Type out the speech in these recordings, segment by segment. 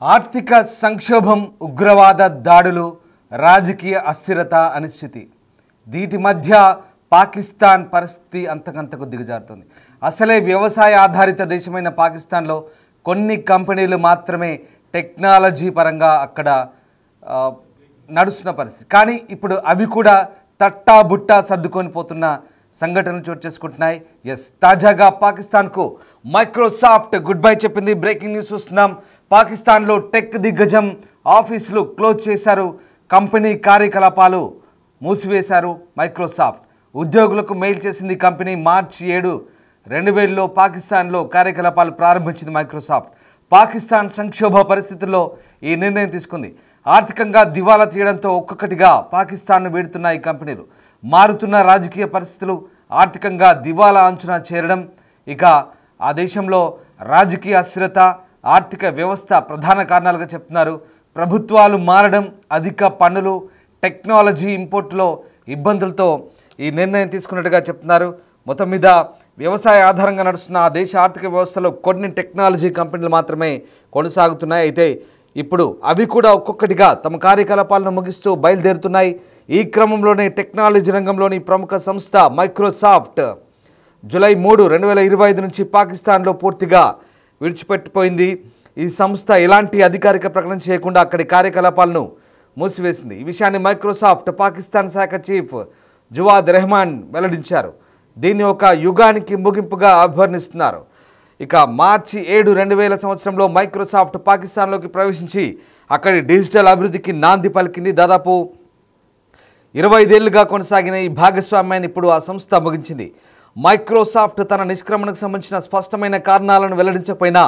ఆర్థిక సంక్షోభం, ఉగ్రవాద దాడులు, రాజకీయ అస్థిరత, అనిశ్చితి, వీటి మధ్య పాకిస్తాన్ పరిస్థితి అంతకంతకు దిగజారుతుంది. అసలే వ్యవసాయ ఆధారిత దేశమైన పాకిస్తాన్లో కొన్ని కంపెనీలు మాత్రమే టెక్నాలజీ పరంగా అక్కడ నడుస్తున్న పరిస్థితి. కానీ ఇప్పుడు అవి కూడా తట్టాబుట్టా సర్దుకొని పోతున్న సంఘటనలు చోటు చేసుకుంటున్నాయి. తాజాగా పాకిస్తాన్కు మైక్రోసాఫ్ట్ గుడ్ బై చెప్పింది. బ్రేకింగ్ న్యూస్ చూస్తున్నాం. పాకిస్తాన్లో టెక్ దిగ్గజం ఆఫీసులు క్లోజ్ చేశారు, కంపెనీ కార్యకలాపాలు మూసివేశారు. మైక్రోసాఫ్ట్ ఉద్యోగులకు మెయిల్ చేసింది. కంపెనీ మార్చి 7, 2000లో పాకిస్తాన్లో కార్యకలాపాలు ప్రారంభించింది. మైక్రోసాఫ్ట్ పాకిస్తాన్ సంక్షోభ పరిస్థితుల్లో ఈ నిర్ణయం తీసుకుంది. ఆర్థికంగా దివాలా తీయడంతో ఒక్కొక్కటిగా పాకిస్తాన్ను వీడుతున్న ఈ కంపెనీలు మారుతున్న రాజకీయ పరిస్థితులు, ఆర్థికంగా దివాలా అంచున చేరడం, ఇక ఆ దేశంలో రాజకీయ అస్థిరత, ఆర్థిక వ్యవస్థ ప్రధాన కారణాలుగా చెప్తున్నారు. ప్రభుత్వాలు మారడం, అధిక పన్నులు, టెక్నాలజీ ఇంపోర్ట్లో ఇబ్బందులతో ఈ నిర్ణయం తీసుకున్నట్టుగా చెప్తున్నారు. మొత్తం మీద వ్యవసాయ ఆధారంగా నడుస్తున్న ఆ దేశ ఆర్థిక వ్యవస్థలో కొన్ని టెక్నాలజీ కంపెనీలు మాత్రమే కొనసాగుతున్నాయి. అయితే ఇప్పుడు అవి కూడా ఒక్కొక్కటిగా తమ కార్యకలాపాలను ముగిస్తూ బయలుదేరుతున్నాయి. ఈ క్రమంలోనే టెక్నాలజీ రంగంలోని ప్రముఖ సంస్థ మైక్రోసాఫ్ట్ జూలై 3, 2025 నుంచి పాకిస్తాన్లో పూర్తిగా విడిచిపెట్టిపోయింది. ఈ సంస్థ ఎలాంటి అధికారిక ప్రకటన చేయకుండా అక్కడి కార్యకలాపాలను మూసివేసింది. ఈ విషయాన్ని మైక్రోసాఫ్ట్ పాకిస్తాన్ శాఖ చీఫ్ జువాద్ రెహమాన్ వెల్లడించారు. దీన్ని ఒక యుగానికి ముగింపుగా అభివర్ణిస్తున్నారు. ఇక మార్చి 7, 2000 సంవత్సరంలో మైక్రోసాఫ్ట్ పాకిస్తాన్లోకి ప్రవేశించి అక్కడి డిజిటల్ అభివృద్ధికి నాంది పలికింది. దాదాపు 25 ఏళ్లుగా కొనసాగిన ఈ భాగస్వామ్యాన్ని ఇప్పుడు ఆ సంస్థ ముగించింది. మైక్రోసాఫ్ట్ తన నిష్క్రమణకు సంబంధించిన స్పష్టమైన కారణాలను వెల్లడించకపోయినా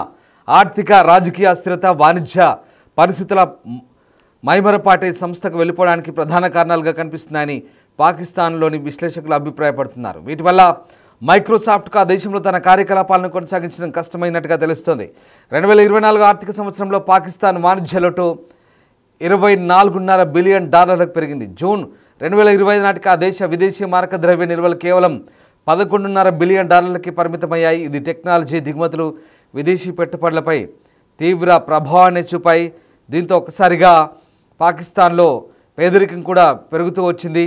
ఆర్థిక, రాజకీయ అస్థిరత, వాణిజ్య పరిస్థితుల మైమరపాటే సంస్థకు వెళ్ళిపోవడానికి ప్రధాన కారణాలుగా కనిపిస్తున్నాయని పాకిస్తాన్లోని విశ్లేషకులు అభిప్రాయపడుతున్నారు. వీటి వల్ల మైక్రోసాఫ్ట్కు ఆ దేశంలో తన కార్యకలాపాలను కొనసాగించడం కష్టమైనట్టుగా తెలుస్తోంది. 2024 ఆర్థిక సంవత్సరంలో పాకిస్తాన్ వాణిజ్య లోటు $24.5 బిలియన్ పెరిగింది. జూన్ 2025 నాటికి ఆ దేశ విదేశీ మారక ద్రవ్య నిల్వలు కేవలం $11.5 బిలియన్ పరిమితమయ్యాయి. ఇది టెక్నాలజీ దిగుమతులు, విదేశీ పెట్టుబడులపై తీవ్ర ప్రభావాన్ని చూపాయి. దీంతో ఒక్కసారిగా పాకిస్తాన్లో పేదరికం కూడా పెరుగుతూ వచ్చింది.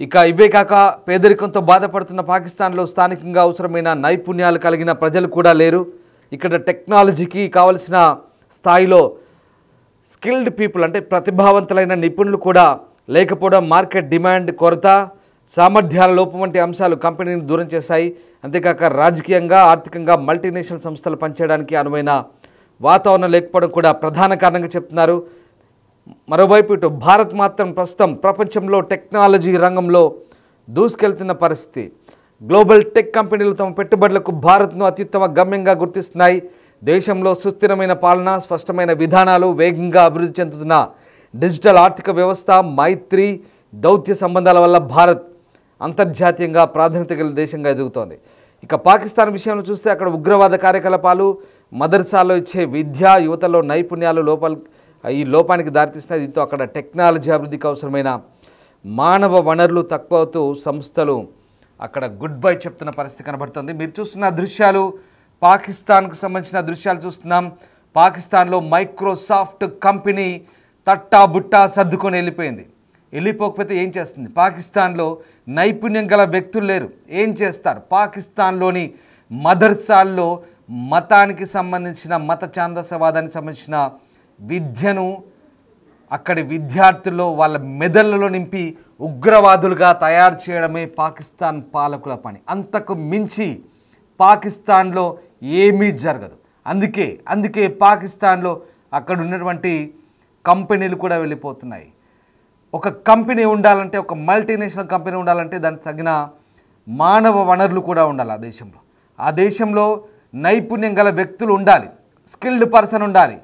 ఇక ఇవే కాక పేదరికంతో బాధపడుతున్న పాకిస్తాన్లో స్థానికంగా అవసరమైన నైపుణ్యాలు కలిగిన ప్రజలు కూడా లేరు. ఇక్కడ టెక్నాలజీకి కావలసిన స్థాయిలో స్కిల్డ్ పీపుల్, అంటే ప్రతిభావంతులైన నిపుణులు కూడా లేకపోవడం, మార్కెట్ డిమాండ్ కొరత, సామర్థ్యాల లోపం వంటి అంశాలు కంపెనీని దూరం చేశాయి. అంతేకాక రాజకీయంగా, ఆర్థికంగా మల్టీనేషనల్ సంస్థలు పనిచేయడానికి అనువైన వాతావరణం లేకపోవడం కూడా ప్రధాన కారణంగా చెప్తున్నారు. మరోవైపు ఇటు భారత్ మాత్రం ప్రస్తుతం ప్రపంచంలో టెక్నాలజీ రంగంలో దూసుకెళ్తున్న పరిస్థితి. గ్లోబల్ టెక్ కంపెనీలు తమ పెట్టుబడులకు భారత్ను అత్యుత్తమ గమ్యంగా గుర్తిస్తున్నాయి. దేశంలో సుస్థిరమైన పాలన, స్పష్టమైన విధానాలు, వేగంగా అభివృద్ధి చెందుతున్న డిజిటల్ ఆర్థిక వ్యవస్థ, మైత్రి, దౌత్య సంబంధాల వల్ల భారత్ అంతర్జాతీయంగా ప్రాధాన్యత గల దేశంగా ఎదుగుతోంది. ఇక పాకిస్తాన్ విషయంలో చూస్తే అక్కడ ఉగ్రవాద కార్యకలాపాలు, మదర్సాల్లో ఇచ్చే విద్య, యువతలో నైపుణ్యాలు ఈ లోపానికి దారితీస్తున్నాయి. దీంతో అక్కడ టెక్నాలజీ అభివృద్ధికి అవసరమైన మానవ వనరులు తక్కువవుతూ సంస్థలు అక్కడ గుడ్ బై చెప్తున్న పరిస్థితి కనబడుతుంది. మీరు చూస్తున్న దృశ్యాలు పాకిస్తాన్కు సంబంధించిన దృశ్యాలు చూస్తున్నాం. పాకిస్తాన్లో మైక్రోసాఫ్ట్ కంపెనీ తట్టాబుట్టా సర్దుకొని వెళ్ళిపోయింది. వెళ్ళిపోకపోతే ఏం చేస్తుంది? పాకిస్తాన్లో నైపుణ్యం గల వ్యక్తులు లేరు, ఏం చేస్తారు? పాకిస్తాన్లోని మదర్సాల్లో మతానికి సంబంధించిన, మత ఛాందసవాదానికి సంబంధించిన విద్యను అక్కడి విద్యార్థుల్లో వాళ్ళ మెదళ్ళలో నింపి ఉగ్రవాదులుగా తయారు చేయడమే పాకిస్తాన్ పాలకుల పని. అంతకు మించి పాకిస్తాన్లో ఏమీ జరగదు. అందుకే పాకిస్తాన్లో అక్కడ ఉన్నటువంటి కంపెనీలు కూడా వెళ్ళిపోతున్నాయి. ఒక కంపెనీ ఉండాలంటే, ఒక మల్టీనేషనల్ కంపెనీ ఉండాలంటే దానికి తగిన మానవ వనరులు కూడా ఉండాలి. ఆ దేశంలో నైపుణ్యం గల వ్యక్తులు ఉండాలి, స్కిల్డ్ పర్సన్ ఉండాలి.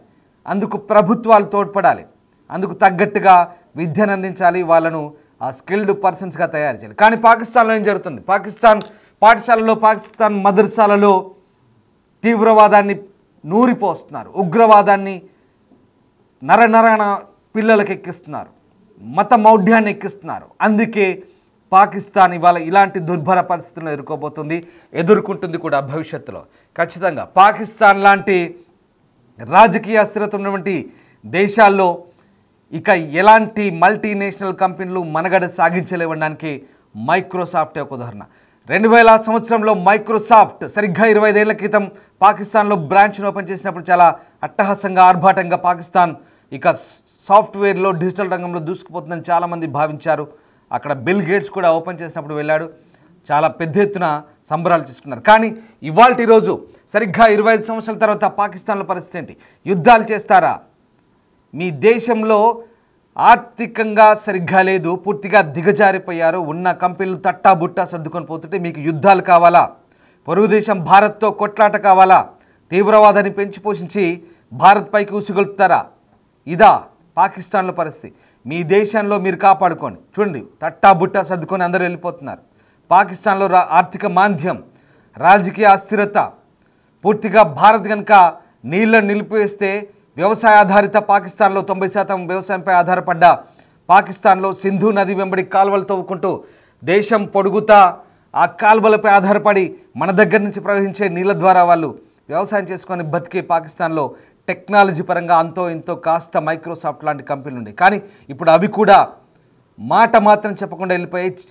అందుకు ప్రభుత్వాలు తోడ్పడాలి, అందుకు తగ్గట్టుగా విద్యను అందించాలి, వాళ్ళను ఆ స్కిల్డ్ పర్సన్స్గా తయారు చేయాలి. కానీ పాకిస్తాన్లో ఏం జరుగుతుంది? పాకిస్తాన్ పాఠశాలలో, పాకిస్తాన్ మదర్సాలలో తీవ్రవాదాన్ని నూరిపోస్తున్నారు, ఉగ్రవాదాన్ని నరనరాన పిల్లలకు ఎక్కిస్తున్నారు, మత మౌఢ్యాన్ని ఎక్కిస్తున్నారు. అందుకే పాకిస్తాన్ ఇవాళ ఇలాంటి దుర్భర పరిస్థితులను ఎదుర్కోబోతుంది, ఎదుర్కొంటుంది కూడా భవిష్యత్తులో. ఖచ్చితంగా పాకిస్తాన్ లాంటి రాజకీయ అస్థిరత ఉన్నటువంటి దేశాల్లో ఇక ఎలాంటి మల్టీనేషనల్ కంపెనీలు మనుగడ సాగించలేవడానికి మైక్రోసాఫ్ట్ ఒక ఉదాహరణ. 2000 సంవత్సరంలో మైక్రోసాఫ్ట్ సరిగ్గా 25 ఏళ్ల క్రితం పాకిస్తాన్లో బ్రాంచ్ను ఓపెన్ చేసినప్పుడు చాలా అట్టహాసంగా ఆర్భాటంగా పాకిస్తాన్ ఇక సాఫ్ట్వేర్లో డిజిటల్ రంగంలో దూసుకుపోతుందని చాలామంది భావించారు. అక్కడ బిల్ గేట్స్ కూడా ఓపెన్ చేసినప్పుడు వెళ్ళాడు. చాలా పెద్ద ఎత్తున సంబరాలు చేసుకున్నారు. కానీ ఇవాల్టి రోజు సరిగ్గా 25 సంవత్సరాల తర్వాత పాకిస్తాన్లో పరిస్థితి ఏంటి? యుద్ధాలు చేస్తారా? మీ దేశంలో ఆర్థికంగా సరిగ్గా లేదు, పూర్తిగా దిగజారిపోయారు. ఉన్న కంపెనీలు తట్టాబుట్టా సర్దుకొని పోతుంటే మీకు యుద్ధాలు కావాలా? పొరుగు దేశం భారత్తో కొట్లాట కావాలా? తీవ్రవాదాన్ని పెంచి పోషించి భారత్ పైకి ఉసిగొల్పుతారా? ఇదా పాకిస్తాన్లో పరిస్థితి? మీ దేశంలో మీరు కాపాడుకోండి. చూడండి, తట్టాబుట్టా సర్దుకొని అందరూ వెళ్ళిపోతున్నారు. పాకిస్తాన్లో ఆర్థిక మాంద్యం, రాజకీయ అస్థిరత, పూర్తిగా భారత్ కనుక నీళ్ళను నిలిపివేస్తే వ్యవసాయ ఆధారిత పాకిస్తాన్లో 90% వ్యవసాయంపై ఆధారపడ్డ పాకిస్తాన్లో సింధు నది వెంబడి కాలువలు తవ్వుకుంటూ దేశం పొడుగుతా ఆ కాలువలపై ఆధారపడి మన దగ్గర నుంచి ప్రవహించే నీళ్ళ ద్వారా వాళ్ళు వ్యవసాయం చేసుకొని బతికే పాకిస్తాన్లో టెక్నాలజీ పరంగా అంతో ఇంతో కాస్త మైక్రోసాఫ్ట్ లాంటి కంపెనీలు ఉన్నాయి. కానీ ఇప్పుడు అవి కూడా మాట మాత్రం చెప్పకుండా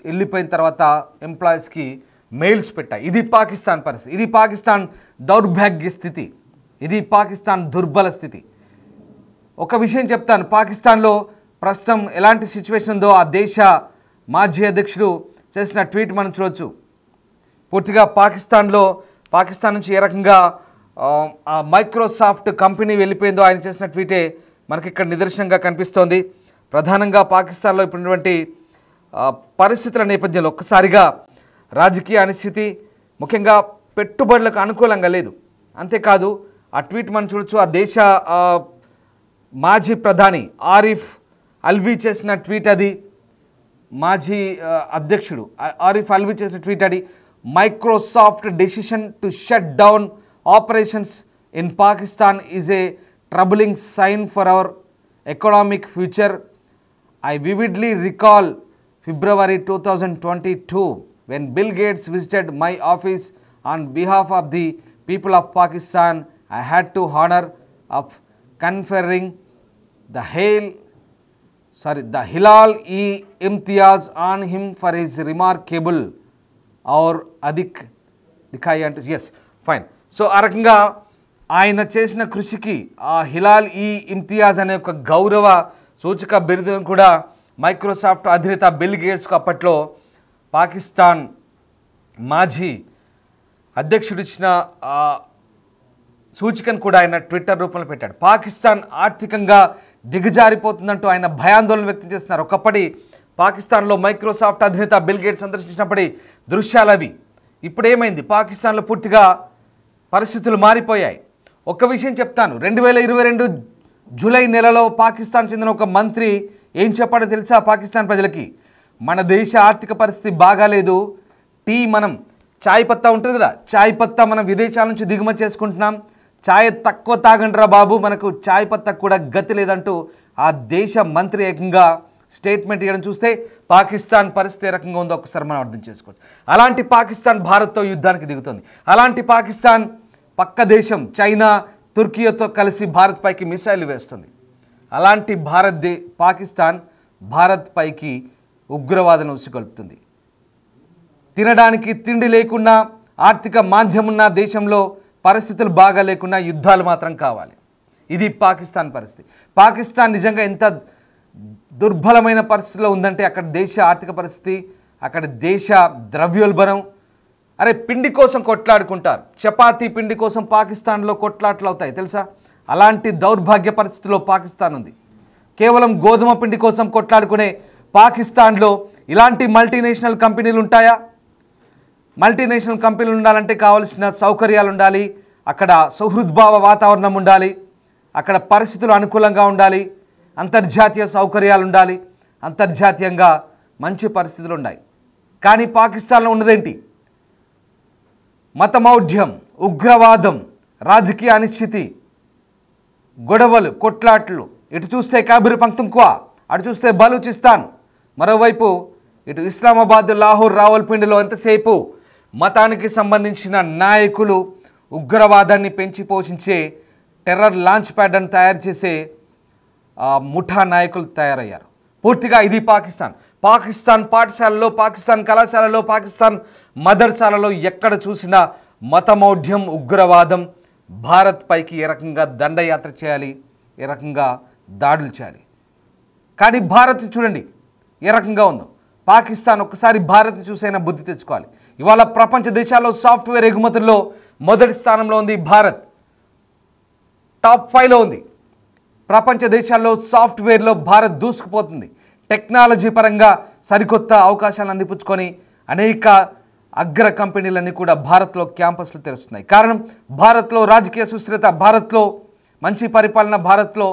వెళ్ళిపోయిన తర్వాత ఎంప్లాయీస్కి మెయిల్స్ పెట్టాయి. ఇది పాకిస్తాన్ పరిస్థితి. ఇది పాకిస్తాన్ దౌర్భాగ్య స్థితి. ఇది పాకిస్తాన్ దుర్బల స్థితి. ఒక విషయం చెప్తాను, పాకిస్తాన్లో ప్రస్తుతం ఎలాంటి సిచ్యువేషన్ ఉందో ఆ దేశ మాజీ అధ్యక్షుడు చేసిన ట్వీట్ మనం చూడవచ్చు. పూర్తిగా పాకిస్తాన్ నుంచి ఏ రకంగా ఆ మైక్రోసాఫ్ట్ కంపెనీ వెళ్ళిపోయిందో ఆయన చేసిన ట్వీటే మనకి ఇక్కడ నిదర్శనంగా కనిపిస్తోంది. ప్రధానంగా పాకిస్తాన్లో ఇప్పుడున్నటువంటి పరిస్థితుల నేపథ్యంలో ఒక్కసారిగా రాజకీయ అనిశ్చితి, ముఖ్యంగా పెట్టుబడులకు అనుకూలంగా లేదు. అంతేకాదు ఆ ట్వీట్ మనం చూడొచ్చు. ఆ దేశ మాజీ ప్రధాని ఆరిఫ్ అల్వీ చేసిన ట్వీట్ అది. మాజీ అధ్యక్షుడు ఆరిఫ్ అల్వీ చేసిన ట్వీట్ అది. Microsoft decision to shut down operations in Pakistan is a troubling sign for our economic future. I vividly recall February 2022 when Bill Gates visited my office on behalf of the people of Pakistan. I had to honor of conferring the Hilal-e-Imtiyaz on him for his remarkable or Dikhai and yes fine. So ఆ రకంగా ఆయన చేసిన కృషికి ఆ హిలాల్-ఇ-ఇమ్తియాజ్ అనే ఒక గౌరవ సూచక బిరుదును కూడా మైక్రోసాఫ్ట్ అధినేత బిల్ గేట్స్కు అప్పట్లో పాకిస్తాన్ మాజీ అధ్యక్షుడు ఇచ్చిన సూచికను కూడా ఆయన ట్విట్టర్ రూపంలో పెట్టాడు. పాకిస్తాన్ ఆర్థికంగా దిగజారిపోతుందంటూ ఆయన భయాందోళన వ్యక్తం చేస్తున్నారు. ఒకప్పటి పాకిస్తాన్లో మైక్రోసాఫ్ట్ అధినేత బిల్ గేట్స్ సందర్శించినప్పటి దృశ్యాలు అవి. ఇప్పుడు ఏమైంది? పాకిస్తాన్లో పూర్తిగా పరిస్థితులు మారిపోయాయి. ఒక్క విషయం చెప్తాను, 2022 జూలై నెలలో పాకిస్తాన్ చెందిన ఒక మంత్రి ఏం చెప్పాడో తెలుసా పాకిస్తాన్ ప్రజలకి? మన దేశ ఆర్థిక పరిస్థితి బాగాలేదు, మనం చాయ్ పత్తా ఉంటుంది కదా, చాయ్ పత్తా మనం విదేశాల నుంచి దిగుమతి చేసుకుంటున్నాం, చాయ్ తక్కువ తాగండిరా బాబు, మనకు చాయ్ పత్తా కూడా గతి లేదంటూ ఆ దేశ మంత్రి ఏకంగా స్టేట్మెంట్ ఇవ్వడం చూస్తే పాకిస్తాన్ పరిస్థితి ఏ రకంగా ఉందో ఒకసారి మనం అర్థం చేసుకోవచ్చు. అలాంటి పాకిస్తాన్ భారత్తో యుద్ధానికి దిగుతుంది. అలాంటి పాకిస్తాన్ పక్క దేశం చైనా, తుర్కీతో కలిసి భారత్ పైకి మిసైల్ వేస్తుంది. అలాంటి పాకిస్తాన్ భారత్ పైకి ఉగ్రవాదం ఉసిగొల్పుతుంది. తినడానికి తిండి లేకున్నా, ఆర్థిక మాంద్యం ఉన్న దేశంలో పరిస్థితులు బాగా లేకున్నా యుద్ధాలు మాత్రం కావాలి. ఇది పాకిస్తాన్ పరిస్థితి. పాకిస్తాన్ నిజంగా ఎంత దుర్బలమైన పరిస్థితిలో ఉందంటే అక్కడ దేశ ఆర్థిక పరిస్థితి, అక్కడ దేశ ద్రవ్యోల్బణం. అరే పిండి కోసం కొట్లాడుకుంటారు, చపాతీ పిండి కోసం పాకిస్తాన్లో కొట్లాట్లు అవుతాయి తెలుసా? అలాంటి దౌర్భాగ్య పరిస్థితిలో పాకిస్తాన్ ఉంది. కేవలం గోధుమ పిండి కోసం కొట్లాడుకునే పాకిస్తాన్లో ఇలాంటి మల్టీనేషనల్ కంపెనీలు ఉంటాయా? మల్టీనేషనల్ కంపెనీలు ఉండాలంటే కావాల్సిన సౌకర్యాలు ఉండాలి, అక్కడ సౌహృద్భావ వాతావరణం ఉండాలి, అక్కడ పరిస్థితులు అనుకూలంగా ఉండాలి, అంతర్జాతీయ సౌకర్యాలు ఉండాలి, అంతర్జాతీయంగా మంచి పరిస్థితులు ఉన్నాయి. కానీ పాకిస్తాన్లో ఉన్నదేంటి? మతమౌఢ్యం, ఉగ్రవాదం, రాజకీయ అనిశ్చితి, గొడవలు, కొట్లాట్లు. ఇటు చూస్తే కాబిర్ పంక్తుంక్వా, అటు చూస్తే బలూచిస్తాన్, మరోవైపు ఇటు ఇస్లామాబాద్, లాహోర్, రావల్పిండిలో ఎంతసేపు మతానికి సంబంధించిన నాయకులు ఉగ్రవాదాన్ని పెంచి పోషించే టెర్రర్ లాంచ్ ప్యాడ్ అని తయారు చేసే ముఠా నాయకులు తయారయ్యారు. పూర్తిగా ఇది పాకిస్తాన్ పాఠశాలలో, పాకిస్తాన్ కళాశాలలో, పాకిస్తాన్ మదర్సాలలో ఎక్కడ చూసినా మతమౌఢ్యం, ఉగ్రవాదం, భారత్ పైకి ఏ రకంగా దండయాత్ర చేయాలి, ఏ రకంగా దాడులు చేయాలి. కానీ భారత్ని చూడండి ఏ రకంగా ఉందో. పాకిస్తాన్ ఒక్కసారి భారత్ని చూసైనా బుద్ధి తెచ్చుకోవాలి. ఇవాళ ప్రపంచ దేశాల్లో సాఫ్ట్వేర్ ఎగుమతుల్లో మొదటి స్థానంలో ఉంది భారత్. టాప్ 5లో ఉంది. ప్రపంచ దేశాల్లో సాఫ్ట్వేర్లో భారత్ దూసుకుపోతుంది. టెక్నాలజీ పరంగా సరికొత్త అవకాశాలను అందిపుచ్చుకొని అనేక అగ్ర కంపెనీలన్నీ కూడా భారత్లో క్యాంపస్లు తెరుస్తున్నాయి. కారణం భారత్లో రాజకీయ సుస్థిరత, భారత్లో మంచి పరిపాలన, భారత్లో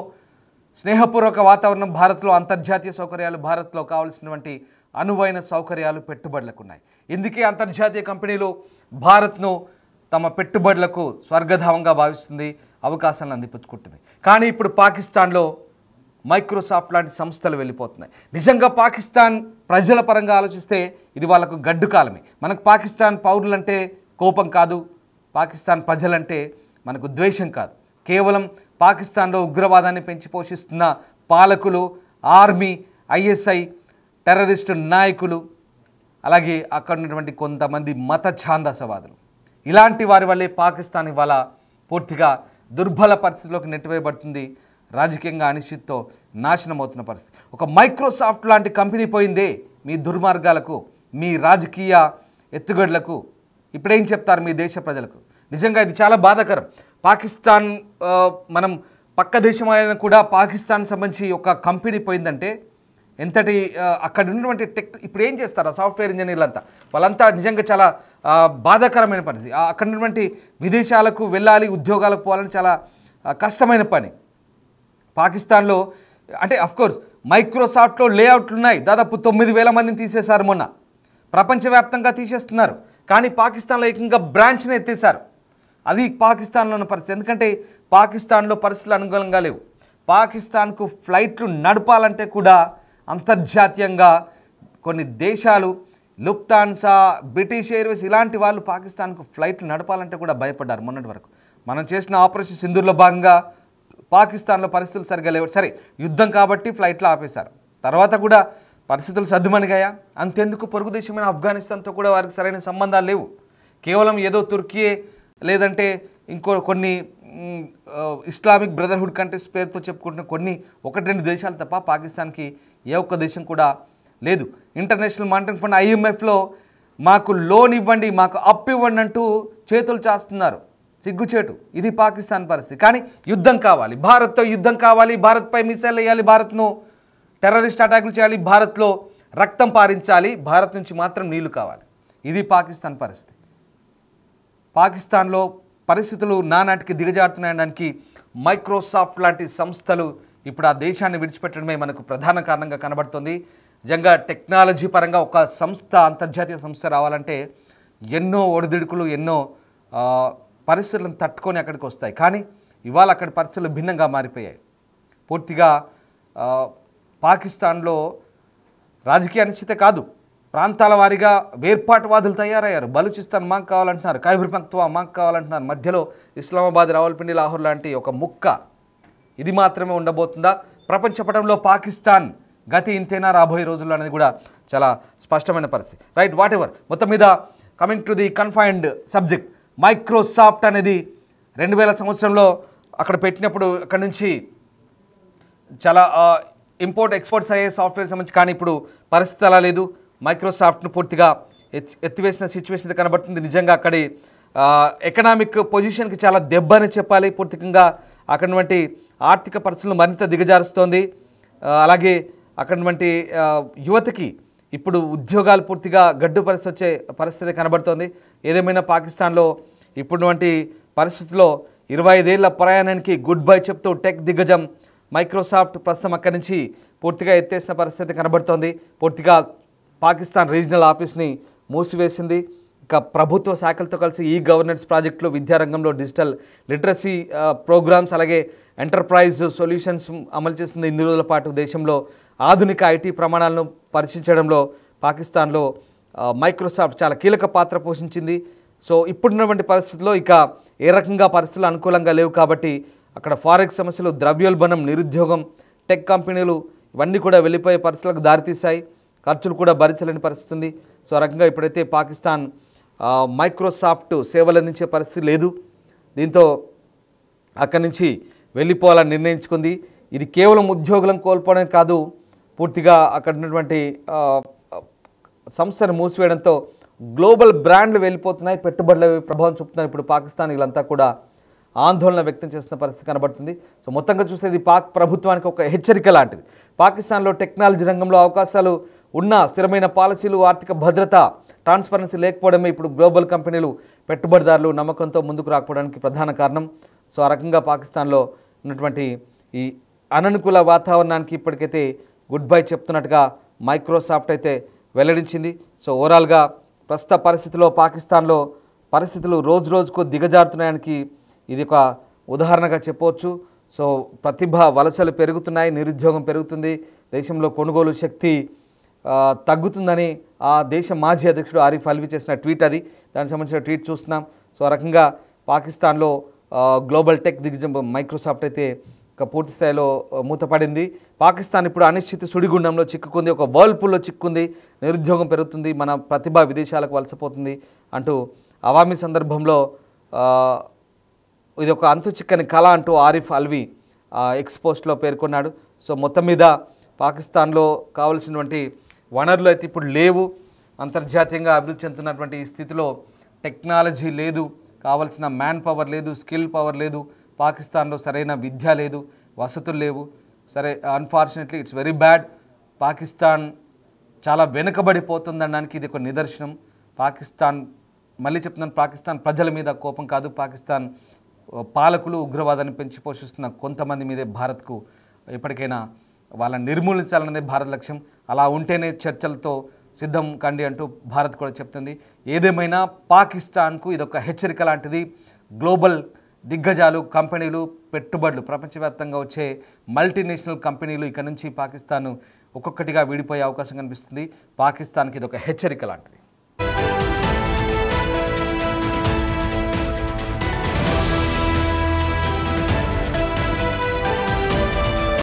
స్నేహపూర్వక వాతావరణం, భారత్లో అంతర్జాతీయ సౌకర్యాలు, భారత్లో కావాల్సినటువంటి అనువైన సౌకర్యాలు పెట్టుబడులకు ఉన్నాయి. ఇందుకే అంతర్జాతీయ కంపెనీలు భారత్ను తమ పెట్టుబడులకు స్వర్గధామంగా భావిస్తుంది, అవకాశాలను అందిపుచ్చుకుంటుంది. కానీ ఇప్పుడు పాకిస్తాన్లో మైక్రోసాఫ్ట్ లాంటి సంస్థలు వెళ్ళిపోతున్నాయి. నిజంగా పాకిస్తాన్ ప్రజల పరంగా ఆలోచిస్తే ఇది వాళ్ళకు గడ్డు కాలమే. మనకు పాకిస్తాన్ పౌరులంటే కోపం కాదు, పాకిస్తాన్ ప్రజలంటే మనకు ద్వేషం కాదు. కేవలం పాకిస్తాన్లో ఉగ్రవాదాన్ని పెంచి పోషిస్తున్న పాలకులు, ఆర్మీ, ఐఎస్ఐ, టెర్రరిస్టు నాయకులు, అలాగే అక్కడ ఉన్నటువంటి కొంతమంది మత ఛాందసవాదులు, ఇలాంటి వారి వల్లే పాకిస్తాన్ ఇవాళ పూర్తిగా దుర్బల పరిస్థితిలోకి నెట్టివేయబడుతుంది. రాజకీయంగా అనిశ్చితితో నాశనం అవుతున్న పరిస్థితి. ఒక మైక్రోసాఫ్ట్ లాంటి కంపెనీ పోయిందే మీ దుర్మార్గాలకు, మీ రాజకీయ ఎత్తుగడలకు. ఇప్పుడేం చెప్తారు మీ దేశ ప్రజలకు? నిజంగా ఇది చాలా బాధాకరం. పాకిస్తాన్ మనం పక్క దేశం అయినా కూడా పాకిస్తాన్ సంబంధించి ఒక కంపెనీ పోయిందంటే ఎంతటి అక్కడ ఉన్నటువంటి ఇప్పుడు ఏం చేస్తారు ఆ సాఫ్ట్వేర్ ఇంజనీర్లంతా? వాళ్ళంతా నిజంగా చాలా బాధాకరమైన పరిస్థితి. అక్కడ ఉన్నటువంటి విదేశాలకు వెళ్ళాలి, ఉద్యోగాలకు పోవాలని చాలా కష్టమైన పని. పాకిస్తాన్లో అంటే అఫ్కోర్స్ మైక్రోసాఫ్ట్లో లేఅవుట్లు ఉన్నాయి. దాదాపు 9,000 మందిని తీసేశారు మొన్న. ప్రపంచవ్యాప్తంగా తీసేస్తున్నారు. కానీ పాకిస్తాన్లో ఏకంగా బ్రాంచ్ని ఎత్తేసారు. అది పాకిస్తాన్లో ఉన్న పరిస్థితి. ఎందుకంటే పాకిస్తాన్లో పరిస్థితులు అనుకూలంగా లేవు. పాకిస్తాన్కు ఫ్లైట్లు నడపాలంటే కూడా అంతర్జాతీయంగా కొన్ని దేశాలు, లుఫ్తాన్సా, బ్రిటిష్ ఎయిర్వేస్ ఇలాంటి వాళ్ళు పాకిస్తాన్కు ఫ్లైట్లు నడపాలంటే కూడా భయపడ్డారు మొన్నటి వరకు. మనం చేసిన ఆపరేషన్ సింధూర్లో భాగంగా పాకిస్తాన్లో పరిస్థితులు సరిగా లేవు. సరే, యుద్ధం కాబట్టి ఫ్లైట్లు ఆపేశారు. తర్వాత కూడా పరిస్థితులు సర్దుమణిగాయా? అంతెందుకు పొరుగు దేశమైన ఆఫ్ఘనిస్తాన్తో కూడా వారికి సరైన సంబంధాలు లేవు. కేవలం ఏదో తుర్కీయే లేదంటే కొన్ని ఇస్లామిక్ బ్రదర్హుడ్ కంట్రీస్ పేరుతో చెప్పుకుంటున్న కొన్ని 1-2 దేశాలు తప్ప పాకిస్తాన్కి ఏ ఒక్క దేశం కూడా లేదు. ఇంటర్నేషనల్ మానిటరీ ఫండ్ IMFలో మాకు లోన్ ఇవ్వండి, మాకు అప్పు ఇవ్వండి అంటూ చేతులు చాస్తున్నారు. సిగ్గుచేటు. ఇది పాకిస్తాన్ పరిస్థితి. కానీ యుద్ధం కావాలి, భారత్తో యుద్ధం కావాలి, భారత్పై మిసైల్ వేయాలి, భారత్ను టెర్రరిస్ట్ అటాకులు చేయాలి, భారత్లో రక్తం పారించాలి, భారత్ నుంచి మాత్రం నీళ్లు కావాలి. ఇది పాకిస్తాన్ పరిస్థితి. పాకిస్తాన్లో పరిస్థితులు నానాటికి దిగజారుతున్నాయడానికి మైక్రోసాఫ్ట్ లాంటి సంస్థలు ఇప్పుడు ఆ దేశాన్ని విడిచిపెట్టడమే మనకు ప్రధాన కారణంగా కనబడుతుంది. నిజంగా టెక్నాలజీ పరంగా ఒక సంస్థ, అంతర్జాతీయ సంస్థ రావాలంటే ఎన్నో ఒడిదుడుకులు, ఎన్నో పరిస్థితులను తట్టుకొని అక్కడికి వస్తాయి. కానీ ఇవాళ అక్కడి పరిస్థితులు భిన్నంగా మారిపోయాయి. పూర్తిగా పాకిస్తాన్లో రాజకీయ అనిశ్చిత కాదు, ప్రాంతాల వారీగా వేర్పాటువాదులు తయారయ్యారు. బలూచిస్తాన్ మాకు కావాలంటున్నారు, ఖైబర్ పఖ్తూన్ఖ్వా మాకు కావాలంటున్నారు. మధ్యలో ఇస్లామాబాద్, రావల్పిండి, లాహోర్ లాంటి ఒక ముక్క. ఇది మాత్రమే ఉండబోతుందా? ప్రపంచ పటంలో పాకిస్తాన్ గతి ఇంతేనా రాబోయే రోజుల్లో అనేది కూడా చాలా స్పష్టమైన పరిస్థితి. Right, what ever. మొత్తం మీద coming to the confined subject, Microsoft అనేది 2000 సంవత్సరంలో అక్కడ పెట్టినప్పుడు అక్కడ నుంచి చాలా ఇంపోర్ట్ ఎక్స్పోర్ట్స్ అయ్యే సాఫ్ట్వేర్ సంబంధించి. కానీ ఇప్పుడు పరిస్థితి అలా లేదు. మైక్రోసాఫ్ట్ను పూర్తిగా ఎత్తివేసిన సిచ్యువేషన్ అయితే కనబడుతుంది. నిజంగా అక్కడి ఎకనామిక్ పొజిషన్కి చాలా దెబ్బ అని చెప్పాలి. పూర్తికంగా అక్కడి ఆర్థిక పరిస్థితులు మరింత దిగజారుస్తోంది. అలాగే అక్కడి యువతకి ఇప్పుడు ఉద్యోగాలు పూర్తిగా గడ్డు పరిస్థితి వచ్చే పరిస్థితి కనబడుతోంది. ఏదేమైనా పాకిస్తాన్లో ఇప్పుడున్నటువంటి పరిస్థితుల్లో 25 ఏళ్ల ప్రయాణానికి గుడ్ బై చెప్తూ టెక్ దిగ్గజం మైక్రోసాఫ్ట్ ప్రస్తుతం అక్కడి నుంచి పూర్తిగా ఎత్తేసిన పరిస్థితి కనబడుతోంది. పూర్తిగా పాకిస్తాన్ రీజనల్ ఆఫీస్ని మూసివేసింది. ఇక ప్రభుత్వ శాఖలతో కలిసి ఈ గవర్నెన్స్ ప్రాజెక్టులు, విద్యారంగంలో డిజిటల్ లిటరసీ ప్రోగ్రామ్స్, అలాగే ఎంటర్ప్రైజ్ సొల్యూషన్స్ అమలు చేసింది. ఇన్ని రోజుల పాటు దేశంలో ఆధునిక ఐటీ ప్రమాణాలను పరీక్షించడంలో పాకిస్తాన్లో మైక్రోసాఫ్ట్ చాలా కీలక పాత్ర పోషించింది. సో ఇప్పుడున్నటువంటి పరిస్థితుల్లో ఇక ఏ రకంగా పరిస్థితులు అనుకూలంగా లేవు కాబట్టి అక్కడ ఫారెక్స్ సమస్యలు, ద్రవ్యోల్బణం, నిరుద్యోగం, టెక్ కంపెనీలు ఇవన్నీ కూడా వెళ్ళిపోయే పరిస్థితులకు దారితీశాయి. ఖర్చులు కూడా భరించలేని పరిస్థితి ఉంది. సో ఆ రకంగా ఇప్పుడైతే పాకిస్తాన్ మైక్రోసాఫ్ట్ సేవలు అందించే పరిస్థితి లేదు. దీంతో అక్కడి నుంచి వెళ్ళిపోవాలని నిర్ణయించుకుంది. ఇది కేవలం ఉద్యోగులను కోల్పోవడం కాదు, పూర్తిగా అక్కడ ఉన్నటువంటి సంస్థను మూసివేయడంతో గ్లోబల్ బ్రాండ్లు వెళ్ళిపోతున్నాయి, పెట్టుబడుల ప్రభావం చూపుతున్నారు. ఇప్పుడు పాకిస్తాన్ వీళ్ళంతా కూడా ఆందోళన వ్యక్తం చేస్తున్న పరిస్థితి కనబడుతుంది. సో మొత్తంగా చూసేది పాక్ ప్రభుత్వానికి ఒక హెచ్చరిక లాంటిది. పాకిస్తాన్లో టెక్నాలజీ రంగంలో అవకాశాలు ఉన్న స్థిరమైన పాలసీలు, ఆర్థిక భద్రత, ట్రాన్స్పరెన్సీ లేకపోవడమే ఇప్పుడు గ్లోబల్ కంపెనీలు, పెట్టుబడిదారులు నమ్మకంతో ముందుకు రాకపోవడానికి ప్రధాన కారణం. సో ఆ రకంగా పాకిస్తాన్లో ఉన్నటువంటి ఈ అననుకూల వాతావరణానికి ఇప్పటికైతే గుడ్ బై చెప్తున్నట్టుగా మైక్రోసాఫ్ట్ అయితే వెల్లడించింది. సో ఓవరాల్గా ప్రస్తుత పరిస్థితిలో పాకిస్తాన్లో పరిస్థితులు రోజు రోజుకు దిగజారుతున్నాయానికి ఇది ఒక ఉదాహరణగా చెప్పవచ్చు. సో ప్రతిభ వలసలు పెరుగుతున్నాయి, నిరుద్యోగం పెరుగుతుంది, దేశంలో కొనుగోలు శక్తి తగ్గుతుందని ఆ దేశ మాజీ అధ్యక్షుడు ఆరిఫ్ అల్వి చేసిన ట్వీట్ అది. దానికి సంబంధించిన ట్వీట్ చూస్తున్నాం. సో ఆ రకంగా పాకిస్తాన్లో గ్లోబల్ టెక్ దిగ్గజం మైక్రోసాఫ్ట్ అయితే ఒక పూర్తి స్థాయిలో మూతపడింది. పాకిస్తాన్ ఇప్పుడు అనిశ్చిత సుడిగుండంలో చిక్కుకుంది, ఒక వర్ల్పూల్లో చిక్కుంది, నిరుద్యోగం పెరుగుతుంది, మన ప్రతిభ విదేశాలకు వలసపోతుంది అంటూ అవామీ సందర్భంలో ఇది ఒక అంతు చిక్కని కళ అంటూ ఆరిఫ్ అల్వి ఎక్స్పోస్ట్లో పేర్కొన్నాడు. సో మొత్తం మీద పాకిస్తాన్లో కావలసినటువంటి వనరులు అయితే ఇప్పుడు లేవు. అంతర్జాతీయంగా అభివృద్ధి చెందుతున్నటువంటి ఈ స్థితిలో టెక్నాలజీ లేదు, కావలసిన మ్యాన్ పవర్ లేదు, స్కిల్ పవర్ లేదు, పాకిస్తాన్లో సరైన విద్య లేదు, వసతులు లేవు. సరే, unfortunately it's very bad. Pakistan చాలా వెనుకబడిపోతుందనడానికి ఇది ఒక నిదర్శనం. పాకిస్తాన్, మళ్ళీ చెప్తున్నాను, పాకిస్తాన్ ప్రజల మీద కోపం కాదు, పాకిస్తాన్ పాలకులు ఉగ్రవాదాన్ని పెంచి పోషిస్తున్న కొంతమంది మీదే భారత్కు ఎప్పటికైనా వాళ్ళని నిర్మూలించాలన్నదే భారత్ లక్ష్యం. అలా ఉంటేనే చర్చలతో సిద్ధం కండి అంటూ భారత్ కూడా చెప్తుంది. ఏదేమైనా పాకిస్తాన్కు ఇదొక హెచ్చరిక లాంటిది. గ్లోబల్ దిగ్గజాలు, కంపెనీలు, పెట్టుబడులు, ప్రపంచవ్యాప్తంగా వచ్చే మల్టీనేషనల్ కంపెనీలు ఇక్కడ నుంచి పాకిస్తాన్ ఒక్కొక్కటిగా విడిపోయే అవకాశం కనిపిస్తుంది. పాకిస్తాన్కి ఇదొక హెచ్చరిక లాంటిది.